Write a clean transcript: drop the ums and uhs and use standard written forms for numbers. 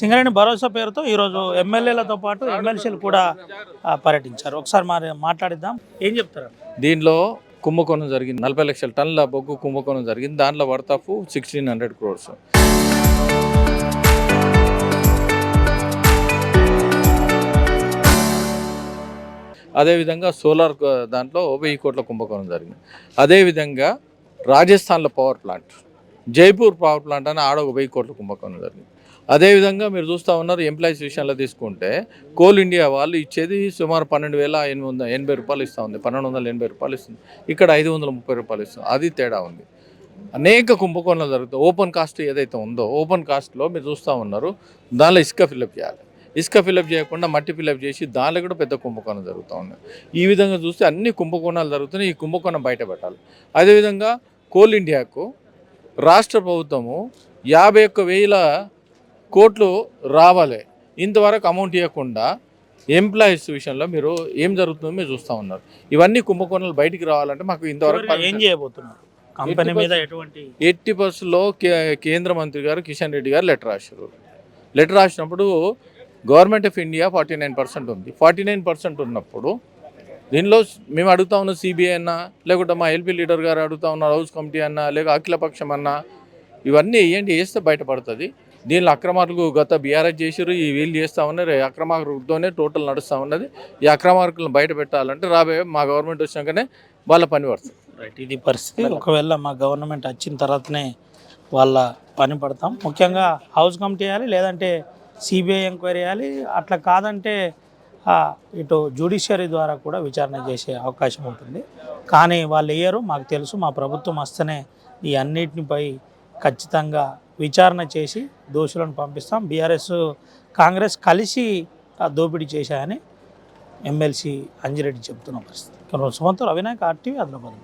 సింగరేణి భరోసా పేరుతో ఈరోజు ఎమ్మెల్యేలతో పాటు ఎమ్మెల్సీలు కూడా పర్యటించారు. ఒకసారి మరి మాట్లాడిద్దాం. ఏం చెప్తారు? దీనిలో కుంభకోణం జరిగింది. 40 లక్షల టన్నుల బొగ్గు కుంభకోణం జరిగింది. దాంట్లో వర్త్ ఆఫ్ 1600 crores. అదేవిధంగా సోలార్ దాంట్లో 1000 కోట్ల కుంభకోణం జరిగింది. అదేవిధంగా రాజస్థాన్లో power plant, Jaipur power plant అని ఆడ 1000 కోట్ల కుంభకోణం జరిగింది. అదేవిధంగా మీరు చూస్తూ ఉన్నారు, ఎంప్లాయీస్ విషయంలో తీసుకుంటే కోల్ ఇండియా వాళ్ళు ఇచ్చేది సుమారు 12,880 రూపాయలు ఇస్తూ ఉంది. 1280 రూపాయలు ఇస్తుంది. ఇక్కడ 530 రూపాయలు ఇస్తుంది. అది తేడా ఉంది. అనేక కుంభకోణాలు జరుగుతాయి. ఓపెన్ కాస్ట్ ఏదైతే ఉందో ఓపెన్ కాస్ట్లో మీరు చూస్తూ ఉన్నారు, దానిలో ఇసుక ఫిల్అప్ చేయాలి. ఇసుక ఫిల్అప్ చేయకుండా మట్టి ఫిల్అప్ చేసి దానిలో కూడా పెద్ద కుంభకోణం జరుగుతూ ఉంది. ఈ విధంగా చూస్తే అన్ని కుంభకోణాలు జరుగుతున్నాయి. ఈ కుంభకోణం బయట పెట్టాలి. అదేవిధంగా కోల్ ఇండియాకు రాష్ట్ర ప్రభుత్వము 51,000 కోట్లు రావాలి. ఇంతవరకు అమౌంట్ ఇవ్వకుండా ఎంప్లాయీస్ విషయంలో మీరు ఏం జరుగుతుందో మీరు చూస్తూ ఉన్నారు. ఇవన్నీ కుంభకోణాలు బయటికి రావాలంటే మాకు ఇంతవరకు ఏం చేయబోతున్నారు? కంపెనీ మీద ఎట్టి పరిస్థితుల్లో కేంద్ర మంత్రి గారు కిషన్ రెడ్డి గారు లెటర్ రాశారు. లెటర్ రాసినప్పుడు గవర్నమెంట్ ఆఫ్ ఇండియా 49% ఉంది. 49% ఉన్నప్పుడు దీనిలో మేము అడుగుతా ఉన్నాం, సిబిఐ అన్నా లేకుంటే మా ఎల్పీ లీడర్ గారు అడుగుతా ఉన్నారు, హౌస్ కమిటీ అన్నా లేక అఖిలపక్షం అన్నా, ఇవన్నీ వేయండి, వేస్తే బయటపడుతుంది. దీనిలో అక్రమార్కులు గత బీఆర్ఎస్ చేసారు, ఈ వీళ్ళు చేస్తూ ఉన్నారు. అక్రమార్కులతోనే టోటల్ నడుస్తూ ఉన్నది. ఈ అక్రమార్కులను బయట పెట్టాలంటే రాబోయే మా గవర్నమెంట్ వచ్చినాకనే వాళ్ళ పని పడుతుంది. రైట్, ఇది పరిస్థితి. ఒకవేళ మా గవర్నమెంట్ వచ్చిన తర్వాతనే వాళ్ళ పని పడతాం. ముఖ్యంగా హౌస్ కమిటీ వేయాలి, లేదంటే సిబిఐ ఎంక్వైరీ చేయాలి. అట్లా కాదంటే ఇటు జ్యుడిషియరీ ద్వారా కూడా విచారణ చేసే అవకాశం ఉంటుంది. కానీ వాళ్ళు వేయరు. మాకు తెలుసు, మా ప్రభుత్వం వస్తేనే ఈ అన్నిటిపై ఖచ్చితంగా విచారణ చేసి దోషులను పంపిస్తాం. బీఆర్ఎస్ కాంగ్రెస్ కలిసి దోపిడీ చేశాయని ఎమ్మెల్సీ అంజిరెడ్డి చెబుతున్న పరిస్థితి. సుమంత్, రవినాయక్, RTV, ఆదిలాబాద్.